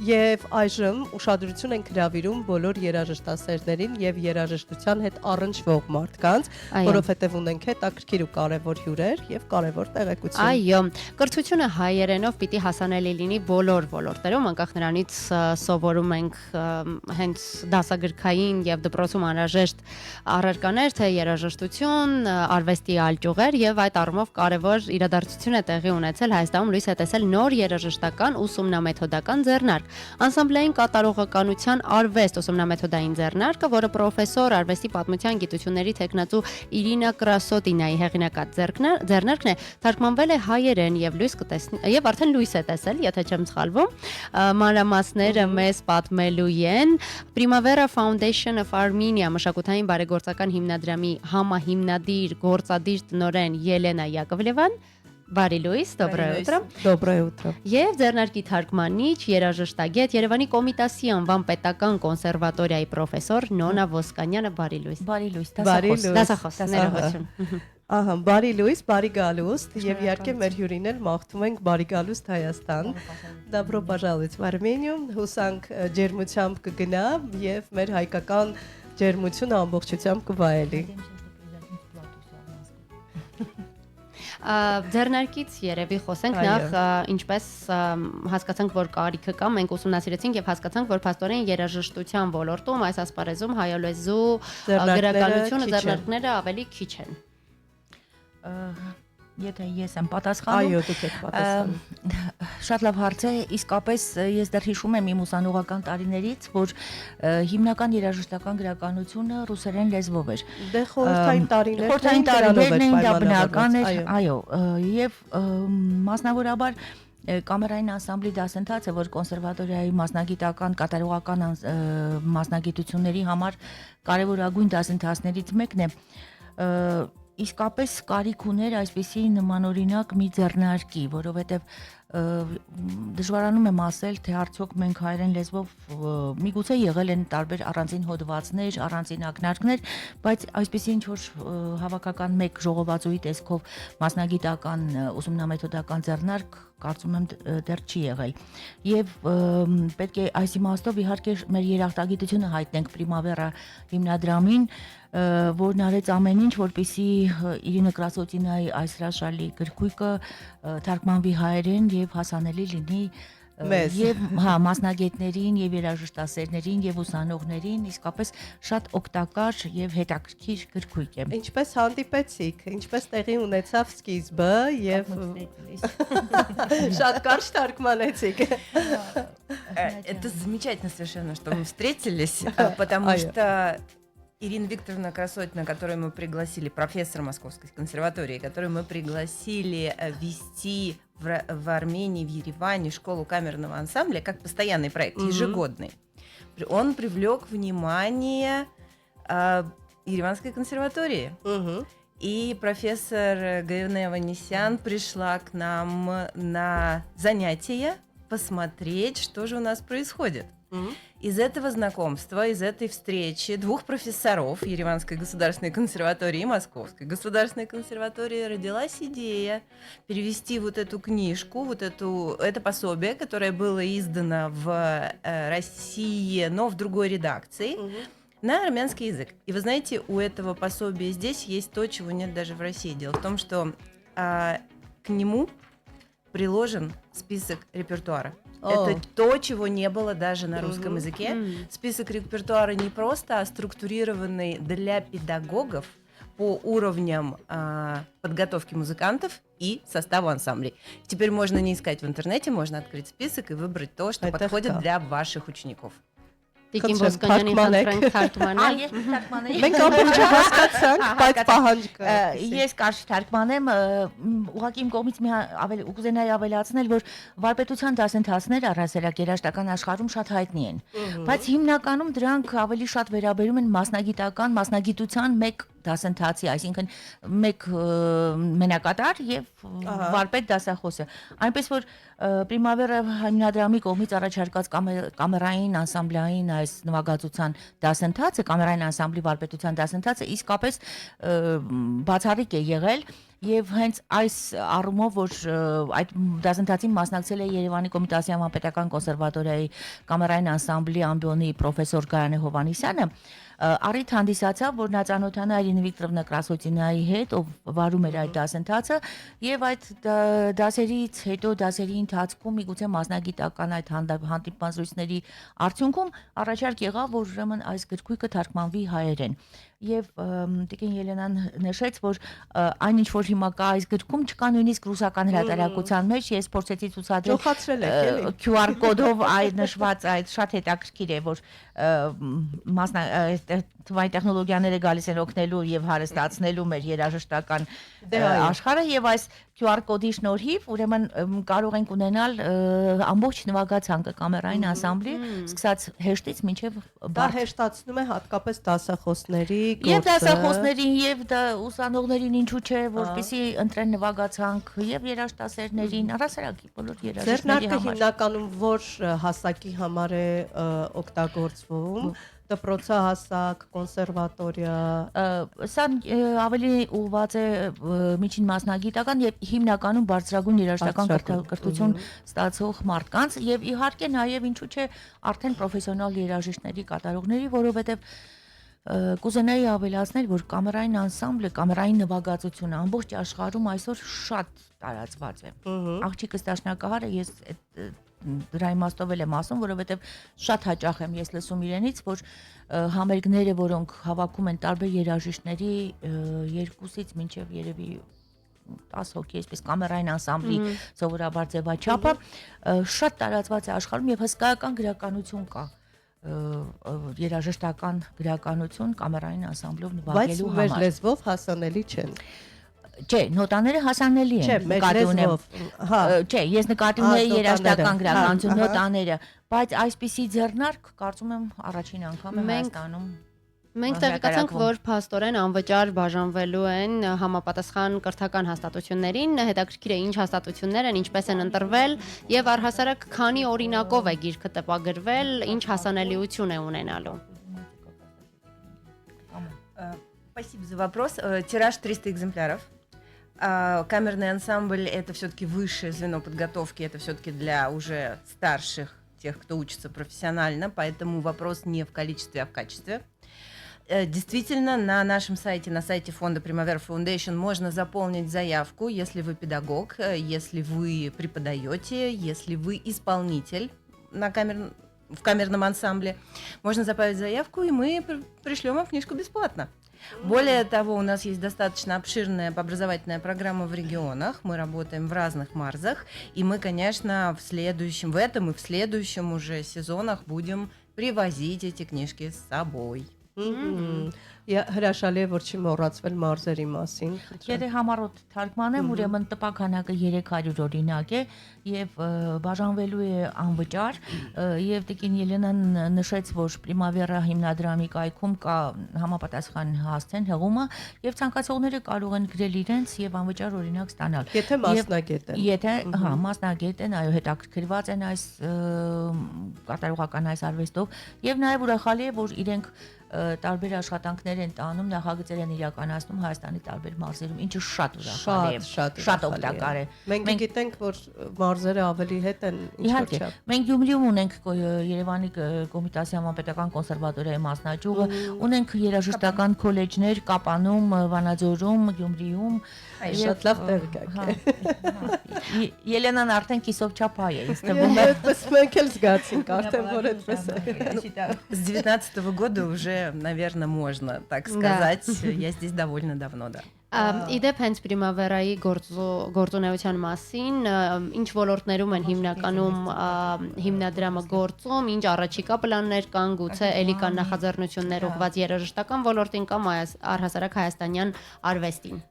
Եվ այժմ ուշադրություն են գրավիրում բոլոր երաժշտասերներին եւ երաժշտության հետ առնչվող մարդկանց, որովհետեւ ունենք հետաքրքիր ու կարեւոր հյուրեր եւ կարեւոր տեղեկություն։ Այո, կրթությունը հայերենով պիտի հասանելի լինի բոլոր ոլորտերում, անկախ նրանից սովորում ենք հենց դասագրքային եւ դպրոցում անհրաժեշտ առարկաներ, թե երաժշտություն, արվեստի այլ ճյուղեր եւ այդ առումով կարեւոր իրադարձություն է տեղի ունեցել Հայաստանում լույս է տեսել նոր երաժշտական ուսումնամեթոդական ձեռնարկ։ Անսամբլային կատարողականության արվեստ ուսումնամեթոդային ձեռնարկը, որը պրոֆեսոր արվեստի պատմության գիտությունների թեկնածու Իրինա Կրասոտինայի հեղինակած ձեռնարկն է, թարգմանվել է հայերեն եւ արդեն լույս է տեսել, եթե չեմ սխալվում։ Մանրամասները մեզ պատմելու են Primavera Foundation of Armenia մշակութային բարեգործական հիմնադրամի համահիմնադիր գործադիր տնօրեն Ելենա Յակովլևան։ Բարի լույս, доброе утро։ Доброе утро։ Եվ ձեռնարկի թարգմանիչ, երաժշտագետ, Երևանի Կոմիտասի անվան պետական կոնսերվատորիայի պրոֆեսոր Նոնա Ոսկանյանը, բարի լույս։ Բարի լույս, դասախոս, ներողություն։ Ահա, բարի լույս, բարի գալուստ եւ իհարկե մեր հյուրին էլ մաղթում ենք բարի գալուստ Հայաստան։ Добро пожаловать в Армению։ Հուսանք ջերմությամբ կգնա եւ մեր հայկական ջերմությունը ամբողջությամբ կվայելի։ Ձեռնարկից երևի խոսենք նախ ինչպես հասկացանք, որ կարիքը կա, մենք ուսումնասիրեցինք եւ հասկացանք, որ փաստորեն երաժշտության ոլորտում այս ասպարեզում հայալեզու գրականությունը ձեռնարկները ավելի քիչ են։ Եթե ես եմ պատասխանում։ Այո, դուք եք պատասխանում։ Շատ լավ հարց է, իսկապես ես դեռ հիշում եմ իմ ուսանողական տարիներից, որ հիմնական երաժշտական գրականությունը ռուսերեն լեզվով էր։ Դե խորհրդային տարիներն էին, դա բնական էր, այո, եւ մասնավորաբար կամերային անսամբլի դասընթացը, որ կոնսերվատորիայի մասնագիտական կատարողական մասնագիտությունների համար կարևորագույն դասընթացներից մեկն է, իսկապես կարիք ուներ այսպիսի նմանօրինակ մի ձեռնարկի, որովհետև դժվարանում եմ ասել, թե արդյոք մենք հայերեն լեզվով միգուցե եղել են տարբեր առանձին հոդվածներ, առանձին ակնարկներ, բայց այսպիսի ինչ-որ հավաքական մեկ ժողովածուի տեսքով մասնագիտական ուսումնամեթոդական ձեռնարկ կարծում եմ դեռ չի եղել։ Եվ պետք է այս իմաստով իհարկե մեր երախտագիտությունը հայտնենք Primavera հիմնադրամին, որն արեց ամեն ինչ, որպեսզի Իրինա Կրասոտինայի այս հրաշալի գրքույկը թարգմանվի հայերեն եւ հասանելի լինի եւ մասնագետներին եւ երաժշտասերներին եւ ուսանողներին, իսկապես շատ օգտակար եւ հետաքրքիր գրքույկ է։ Ինչպես հանդիպեցիք, ինչպես տեղի ունեցավ սկիզբը եւ շատ կարճ թարգմանեցիք։ Это замечательно совершенно, что мы встретились, потому что Ирина Викторовна Красотина, которую мы пригласили, профессор Московской консерватории, которую мы пригласили вести в Армении, в Ереване школу камерного ансамбля, как постоянный проект, ежегодный. Он привлек внимание Ереванской консерватории. И профессор Гаевне Аванесян пришла к нам на занятия посмотреть, что же у нас происходит. Из этого знакомства, из этой встречи двух профессоров Ереванской государственной консерватории и Московской государственной консерватории родилась идея перевести вот эту книжку, это пособие, которое было издано в России, но в другой редакции, на армянский язык. И вы знаете, у этого пособия здесь есть то, чего нет даже в России. Дело в том, что к нему приложен список репертуара. Это то, чего не было даже на русском языке. Список репертуара не просто, а структурированный для педагогов по уровням подготовки музыкантов и составу ансамблей. Теперь можно не искать в интернете, можно открыть список и выбрать то, что подходит для ваших учеников. Տիկին Ոսկանյանի խնդրանք թարգմանել։ Մենք ամբողջը հասկացանք, բայց պահանջը։ Ես կարճ թարգմանեմ, ուղղակի իմ կողմից մի ավելի կուզենայի ավելացնել, որ վարպետության դասընթացները առհասարակ երաժշտական աշխարհում շատ հայտնի են, բայց հիմնականում դրանք ավելի շատ վերաբերում են մասնագիտության մեկ դասընթացի, այսինքն մեկ մենակատար եւ վարպետ դասախոսը։ Այնպես որ Primavera հիմնադրամի կողմից առաջարկած կամերային անսամբլային այս նվագածության դասընթացը, կամերային անսամբլի վարպետության դասընթացը իսկապես բացառիկ է եղել Եվ հենց այս առումով, որ այդ դասընթացին մասնակցել է Երևանի Կոմիտասի Պետական կոնսերվատորիայի կամերային անսամբլի ամբիոնի պրոֆեսոր Գայանե Հովհաննիսյանը, առիթ հանդիսացավ, որ նա ծանոթանա Իրինա Վիկտորովնա Կրասոտինայի հետ, ով վարում էր այդ դասընթացը, եւ այդ դասերից հետո դասերի ընթացքում միգուցե մասնագիտական այդ հանդիպման զրույցների արդյունքում առաջարկ եղավ, որ ուրեմն այս գրքույկը թարգմանվի հայերեն։ Եվ Տիկին Ելենան նշեց, որ այնինչ որ հիմա կա այս գրքում չկա նույնիսկ ռուսական հրատարակության մեջ, ես փորձեցի ցուցադրել QR կոդով այդ նշված այդ շատ հետաքրքիր է, որ թվային տեխնոլոգիաները գալիս են օգնելու եւ հարստացնելու մեր երաժշտական աշխարհը եւ այս QR կոդի շնորհիվ ուրեմն կարող ենք ունենալ ամբողջ նվագացանկը կամերային անսամբլի, սկսած հեշտից մինչեւ դա հեշտացնում է հատկապես դասախոսների եւ դասախոսներին եւ ուսանողներին ինչու՞ չէ, որպեսզի ընտրեն նվագացանք եւ երաժշտասերներին, առասարակի բոլոր երաժիշտների համար։ Հիմնականում որ հասակի համար է օգտագործվում դպրոցահասակ, կոնսերվատորիա, սա ավելի ուղղված է միջին մասնագիտական եւ հիմնականում բարձրագույն երաժշտական կրթություն ստացող մարդկանց եւ իհարկե նաեւ ինչու՞ չէ արդեն պրոֆեսիոնալ երաժիշտների կատարողների, որովհետեւ կուզենայի ավելացնել, որ կամերային անսամբլը, կամերային նվագածությունը ամբողջ աշխարհում այսօր շատ տարածված է։ Աղջիկս դաշնակահարը ես դրա իմաստով եմ ասում, որովհետև շատ հաճախ եմ ես լսում իրենից, որ համերգները, որոնք հավաքում են տարբեր երաժիշտների 2-ից մինչև երևի 10 հոգի, այսպես կամերային անսամբլի սովորաբար ձևաչափը շատ տարածված է աշխարհում եւ հսկայական գրականություն կա երաժշտական գրականություն կամերային անսամբլով նվագելու համար։ Բայց մեր լեզվով հասանելի չեն։ Չէ, նոտաները հասանելի են, նկատի ունեմ։ Չէ, ես նկատի ունեի երաժշտական գրականություն, նոտաները, բայց այսպիսի ձեռնարկ կարծում եմ առաջին անգամ է Հայաստանում։ Մենք տեղեկացանք, որ փաստորեն անվճար բաժանվելու են համապատասխան կրթական հաստատություններին, հետաքրքիր է ինչ հաստատություններ են, ինչպես են ընտրվել եւ առհասարակ քանի օրինակով է գիրքը տպագրվել, ինչ հասանելիություն է ունենալու։ Спасибо за вопрос. Тираж 300 экземпляров. Камерный ансамбль — это все-таки высшее звено подготовки, это все-таки для уже старших, тех, кто учится профессионально, поэтому вопрос не в количестве, а в качестве. Действительно, на нашем сайте, на сайте фонда Primavera Foundation можно заполнить заявку, если вы педагог, если вы преподаете, если вы исполнитель в камерном ансамбле. Можно заполнить заявку, и мы пришлем вам книжку бесплатно. Более того, у нас есть достаточно обширная образовательная программа в регионах. Мы работаем в разных марзах, и мы, конечно, в этом и в следующем уже сезонах будем привозить эти книжки с собой. Հրաշալի է, որ չի մոռացվել մարզերի մասին։ Եթե համառոտ թարգմանեմ, ուրեմն տպականակը 300 օրինակ է եւ բաժանվելու է անվճար եւ Տիկին Ելենան նշեց, որ Primavera հիմնադրամի կայքում կա համապատասխան հասցեն հղումը եւ ցանկացողները կարող են գրել իրենց եւ անվճար օրինակ ստանալ։ Եթե մասնագետ են։ Եթե մասնագետ են, այո, հետաքրքրված են այս կատարողական այս արվեստով եւ նաեւ ուրախալի է, որ իրենք տարբեր աշխատանքներ են տանում, նախագծեր են իրականացնում Հայաստանի տարբեր մարզերում, ինչը շատ ուրախալի է, շատ օգտակար է։ Մենք գիտենք, որ մարզերը ավելի հետ են ինչ-որ չափ։ Մենք Գյումրիում ունենք Երևանի Կոմիտասի Համապետական կոնսերվատորիայի մասնաճյուղը, ունենք երաժշտական քոլեջներ Կապանում, Վանաձորում, Գյումրիում, շատ лав տեղ գաք։ Ելենան արդեն կիսով չափ է, ինձ թվում է։ Այդպես մենք էլ զգացինք արդեն, որ այդպես է։ С 19-го года уже, наверное, можно так сказать. Я здесь довольно давно, да. Իդեպ հենց Primavera-ի գործունեության մասին, ինչ ոլորտներում են հիմնականում հիմնադրամը գործում, ինչ առաջիկա պլաններ կան, գուցե էլի կան նախաձեռնություններ ուղղված երաժշտական ոլորտին կամ առհասարակ հայաստանյան арвестին։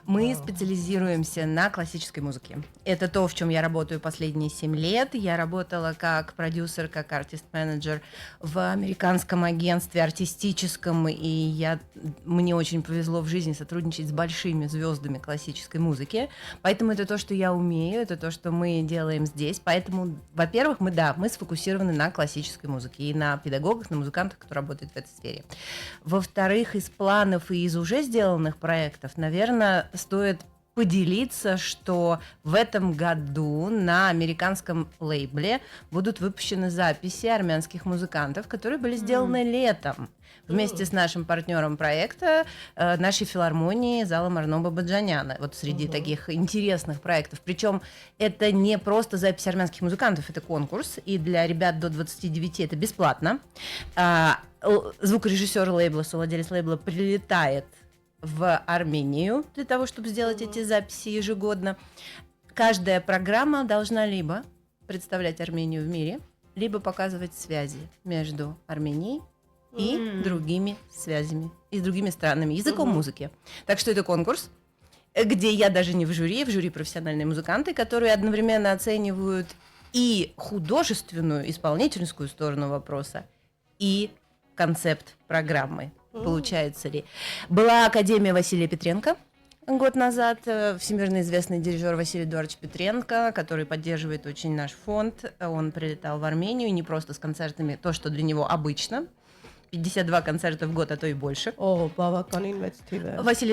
Мы специализируемся на классической музыке. Это то, в чем я работаю последние 7 лет. Я работала как продюсер, как артист-менеджер в американском агентстве артистическом, и мне очень повезло в жизни сотрудничать с большими звездами классической музыки. Поэтому это то, что я умею, это то, что мы делаем здесь. Поэтому, во-первых, мы сфокусированы на классической музыке и на педагогах, на музыкантах, которые работают в этой сфере. Во-вторых, из планов и из уже сделанных проектов проектов. Наверное, стоит поделиться, что в этом году на американском лейбле будут выпущены записи армянских музыкантов, которые были сделаны летом вместе с нашим партнером проекта, нашей филармонии зала Марно Бабаджаняна. Вот среди таких интересных проектов. Причем это не просто запись армянских музыкантов, это конкурс, и для ребят до 29 это бесплатно. Звукорежиссер лейбла, совладелец лейбла прилетает в Армению для того, чтобы сделать эти записи ежегодно. Каждая программа должна либо представлять Армению в мире, либо показывать связи между Арменией и другими связями, и с другими странами, языком музыки. Так что это конкурс, где я даже не в жюри профессиональные музыканты, которые одновременно оценивают и художественную, исполнительскую сторону вопроса, и концепт программы. Получается ли. Была Академия Василия Петренко год назад, всемирно известный дирижер Василий Эдуардович Петренко, который поддерживает очень наш фонд. Он прилетал в Армению не просто с концертами, то, что для него обычно. 52 концерта в год, а то и больше. Василий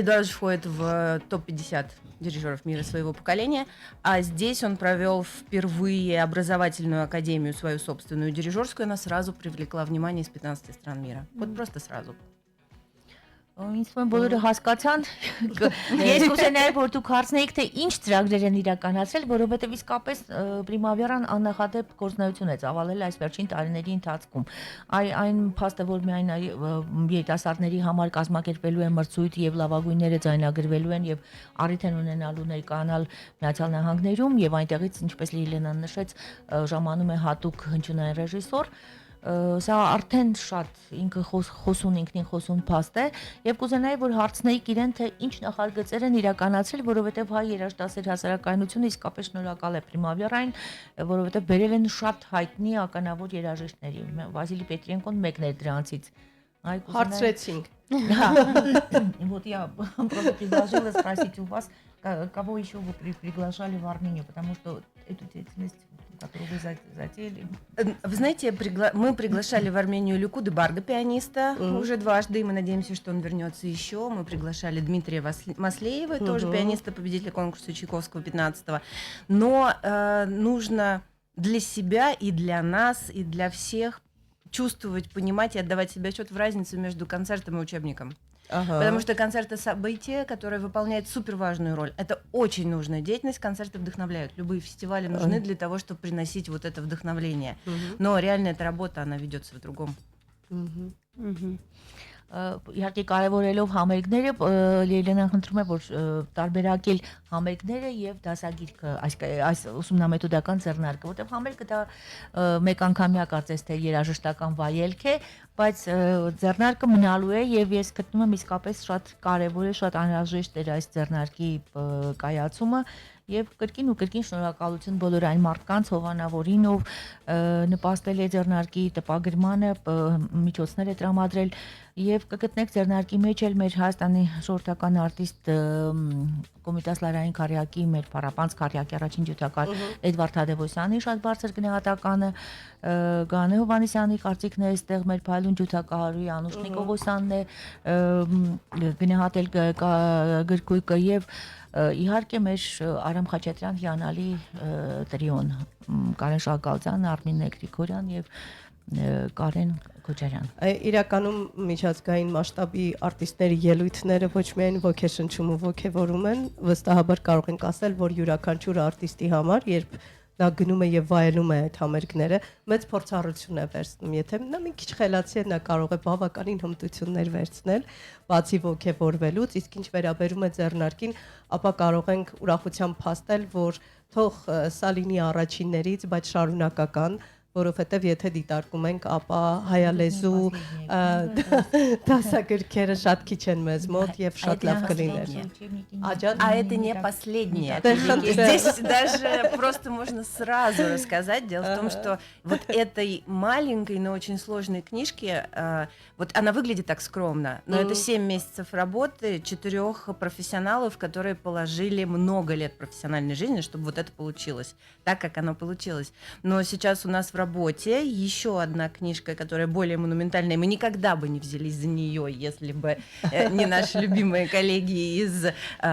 Эдуардович входит в топ-50 дирижеров мира своего поколения, а здесь он провел впервые образовательную академию, свою собственную дирижерскую, она сразу привлекла внимание из 15 стран мира. Вот просто сразу. Ինձ թվում է բոլորը հասկացան։ Ես կուզենայի որ դուք հարցնեիք թե ինչ ծրագրեր են իրականացրել, որովհետև իսկապես Պրիմավերան աննախադեպ գործունեություն է ծավալել այս վերջին տարիների ընթացքում։ Այն փաստը, որ միայն երիտասարդների համար կազմակերպվելու է մրցույթ եւ լավագույնները ձայնագրվելու են եւ առիթ են ունենալու ներկայանալ Միացյալ Նահանգներում եւ այնտեղից, ինչպես Լիլենան նշեց, ժամանում է հատուկ հնչյունային ռեժիսոր, սա արդեն շատ ինքը խոսուն ինքնին խոսուն փաստ է եւ կուզենայի որ հարցնեիք իրեն թե ինչ նախագծեր են իրականացրել, որովհետեւ հայ երաժշտասեր հասարակայնությունը իսկապես շնորհակալ է Պրիմավերային, որովհետեւ բերել են շատ հայտնի ականավոր երաժիշտների։ Վասիլի Պետրենկոն մեկն էր դրանցից։ Հարցրեցինք։ Вот я просто предложила спросить у вас, кого еще вы приглашали в Армению, потому что эту деятельность, которую вы затеяли. Вы знаете, мы приглашали в Армению Люку Дебарга, пианиста, уже дважды, и мы надеемся, что он вернется еще. Мы приглашали Дмитрия Маслеева, тоже пианиста, победителя конкурса Чайковского 15-го. Но нужно для себя и для нас, и для всех чувствовать, понимать и отдавать себе отчет в разнице между концертом и учебником. Потому что концерт — это событие, которое выполняет суперважную роль. Это очень нужная деятельность, концерты вдохновляют. Любые фестивали нужны для того, чтобы приносить вот это вдохновление. Но реально эта работа, она ведется в другом. Իհարկե կարևորելով համերգները Լիլենան խնդրում է որ տարբերակել համերգները եւ դասագիրքը այս ուսումնամեթոդական ձեռնարկը, որտեղ համերգը դա մեկ անգամյա կարծես թե երաժշտական վայելք է, բայց ձեռնարկը մնալու է եւ ես գտնում եմ իսկապես շատ կարևոր է, շատ անհրաժեշտ է այս ձեռնարկի կայացումը եւ կրկին ու կրկին շնորհակալություն բոլոր այն մարդկանց Հովանավորին, ով նպաստել է ձեռնարկի տպագրմանը, միջոցներ է տրամադրել եւ կգտնեք ձեռնարկի մեջ էլ մեր Հայաստանի ժողովրդական արտիստ Կոմիտաս Լարային Քարյակի մեր Փարապանց Քարյակի առաջին ջութակար Էդվարդ Հադևոսյանի շատ բարձր գնահատականը, Գանե Հովանեսյանի կարծիքն է այստեղ մեր Փայլուն ջութակահարուի Անուշ Նիկողոսյանն է գնահատել գրքույկը եւ իհարկե մեր Արամ Խաչատրյան հիանալի տրիոն Կարեն Շահգալցյան, Արմին Նեգրիգորյան եւ Կարեն Քոչարյան։ Իրականում միջազգային մասշտաբի արտիստների ելույթները ոչ միայն ոգեշնչում ու ոգևորում են, վստահաբար կարող ենք ասել, որ յուրաքանչյուր արտիստի համար, երբ նա գնում է եւ վայելում է այդ համերգները, մեծ փորձառություն է վերցնում։ Եթե նա մի քիչ խելացի է, նա կարող է բավականին հմտություններ վերցնել, բացի ոգևորվելուց, իսկ ինչ վերաբերում է ձեռնարկին, ապա կարող ենք ուրախությամբ փաստել, որ թող սա լինի առաջիններից, բայց շարունակական, որովհետև եթե դիտարկում ենք, ապա հայալեզու դասագրքերը շատ քիչ են մեզ мод եւ շատ լավ կլիներ։ А это не последнее. Здесь даже просто можно сразу рассказать. Дело в том, что вот этой маленькой, но очень сложной книжке, вот она выглядит так скромно, но это 7 месяцев работы 4 профессионалов, которые положили много лет профессиональной жизни, чтобы вот это получилось, так как оно получилось. Но сейчас у нас в работе. Еще одна книжка, которая более монументальная. Мы никогда бы не взялись за нее, если бы не наши любимые коллеги из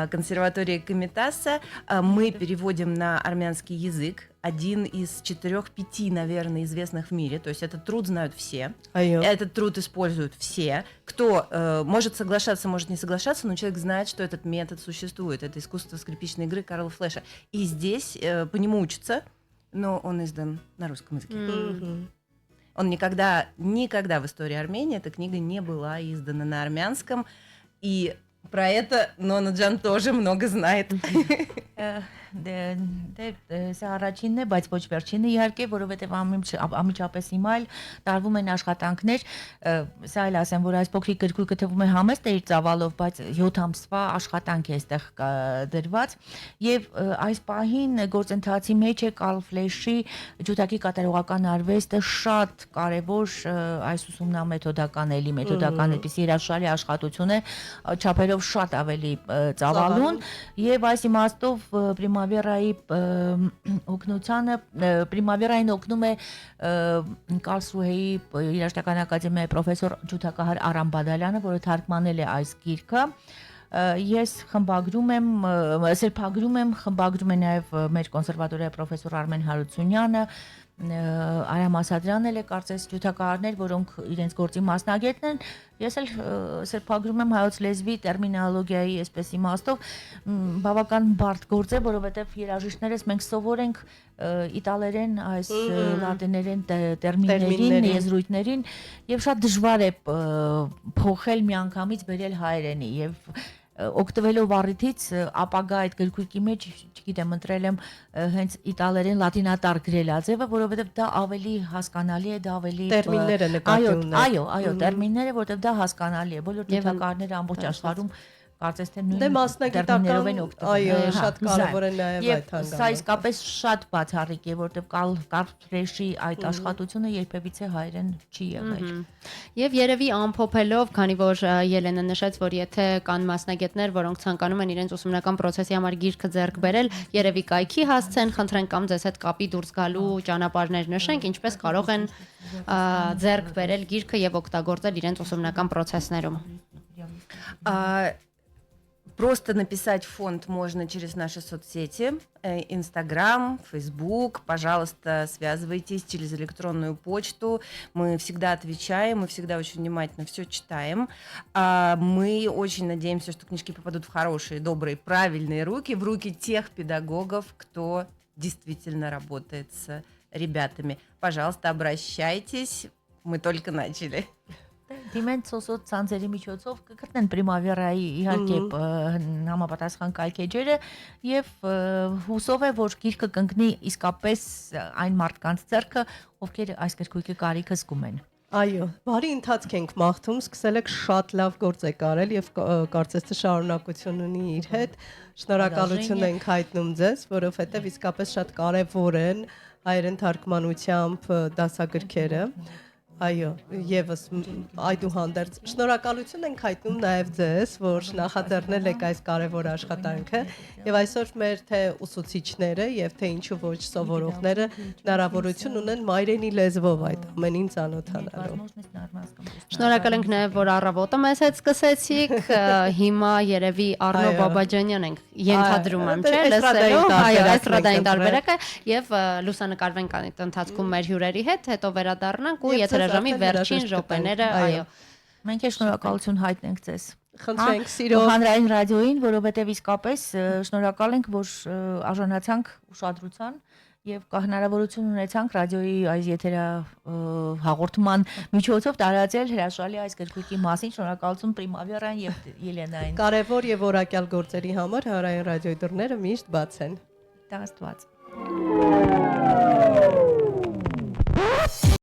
консерватории Комитаса. Мы переводим на армянский язык. Один из 4-5, наверное, известных в мире. То есть этот труд знают все. Этот труд используют все. Кто может соглашаться, может не соглашаться, но человек знает, что этот метод существует. Это искусство скрипичной игры Карла Флеша. И здесь по нему учатся, но он издан на русском языке. Он никогда в истории Армении эта книга не была издана на армянском. И про это Նոնա ջան тоже много знает. Սա առաջինն է, բայց ոչ վերջինը իհարկե, որովհետև ամիջապես հիմա էլ տարվում են աշխատանքներ, սա էլ ասեմ, որ այս փոքրիկ գրքույկը թվում է համեստ է իր ծավալով, բայց 7 ամսվա աշխատանք է այստեղ դրված, եւ այս պահին գործընթացի մեջ է Կարլ Ֆլեշի ջութակի կատարողական արվեստը շատ կարեւոր այս ուսումնամեթոդական այդպիսի հրաշալի աշխատություն է, չափերով շատ ավելի ծավալուն, եւ այս իմաստով Primavera-ի օգնությանը Primavera-ին օգնում է Կարլսրուհեի երաժշտական ակադեմիայի պրոֆեսոր ջութակահար Արամ Բադալյանը, որը թարգմանել է այս գիրքը։ Ես սրբագրում եմ, խմբագրում է նաև մեր կոնսերվատորիայի պրոֆեսոր Արմեն Հարությունյանը, Արամ Ասադրյանն էլ է կարծես ջութակահարներ, որոնք իրենց գործի մասնագետն են։ Ես էլ սրբագրում եմ հայոց լեզվի տերմինոլոգիայի այսպես իմաստով բավական բարդ գործ է, որովհետև երաժիշտներս մենք սովոր ենք իտալերեն, այս լատիներեն տերմիններին, եզրույթներին եւ շատ դժվար է փոխել միանգամից բերել հայերենի եւ օգտվելով առիթից ապագա այդ գրքույկի մեջ, չգիտեմ, ընտրել եմ հենց իտալերեն լատինատար գրել աձևը, որովհետև դա ավելի հասկանալի է, դա ավելի տերմինները նկատի ունեն։ Այո, տերմինները, որովհետև դա հասկանալի է, բոլոր ջութակահարները ամբողջ աշխարհում կարծես թե նույն մասնագիտական են օգտվում։ Այո, շատ կարևոր է նաև այդ հանգամանքը։ Սա իսկապես շատ բացառիկ է, որովհետև Կարլ Ֆլեշի այդ աշխատությունը երբևիցե հայերեն չի եղել։ Եվ երևի ամփոփելով, քանի որ Ելենը նշեց, որ եթե կան մասնագետներ, որոնք ցանկանում են իրենց ուսումնական process-ի համար գիրքը ձեռք բերել, երևի կայքի հասցեն, խնդրենք կամ ձեզ հետ կապի դուրս գալու ճանապարհներ նշենք, ինչպես կարող են ձեռք բերել գիրքը եւ օգտագործել իրենց ուսումնական process-ներում։ Просто написать в фонд можно через наши соцсети, Инстаграм, Фейсбук. Пожалуйста, связывайтесь через электронную почту. Мы всегда отвечаем, мы всегда очень внимательно все читаем. Мы очень надеемся, что книжки попадут в хорошие, добрые, правильные руки, в руки тех педагогов, кто действительно работает с ребятами. Пожалуйста, обращайтесь. Мы только начали. Դիմեն սոսոտ ցանցերի միջոցով կգտնեն Primavera-ի իհարկե համապատասխան կայքեջերը եւ հուսով է որ գիրքը կընկնի իսկապես այն մարդկանց ձեռքը, ովքեր այս գրքույկի կարիքը զգում են։ Այո, բարի ընթացք ենք մաղթում, սկսել եք շատ լավ գործ եք արել եւ կարծես թե շարունակություն ունի իր հետ։ Շնորհակալություն ենք հայտնում ձեզ, որովհետեւ իսկապես շատ կարեւոր են հայերեն թարգմանությամբ դասագրքերը։ Այո, եւս այդուհանդերձ շնորհակալություն ենք հայտնում նաև ձեզ, որ նախաձեռնել եք այս կարևոր աշխատանքը եւ այսօր մեր թե ուսուցիչները եւ թե ինչու ոչ սովորողները հնարավորություն ունեն մայրենի լեզվով այդ ամենին ծանոթանալու։ Շնորհակալ ենք նաև որ առավոտը մեզ հետ սկսեցիք, հիմա երևի Արնո Բաբաջանյան ենք ենթադրում եմ, չէ՞, լսելով, այո, այս ռադային տարբերակը եւ լուսանկարվենք այդ ընթացքում մեր հյուրերի հետ, հետո վերադառնանք ու եթերաժամի վերջին րոպեները, այո։ Մենք շնորհակալություն հայտնենք ձեզ։ Խնդրենք սիրով հանրային ռադիոին, որովհետև իսկապես շնորհակալ ենք, որ արժանացանք ուշադրության եւ հնարավորություն ունեցանք ռադիոյի այս եթերա հաղորդման միջոցով տարածել հրաշալի այս գրքույկի մասին։ Շնորհակալություն Primavera-ին եւ Ելենային։ Կարևոր եւ որակյալ գործերի համար հանրային ռադիոյի դռները միշտ բաց են։ Տաղստված։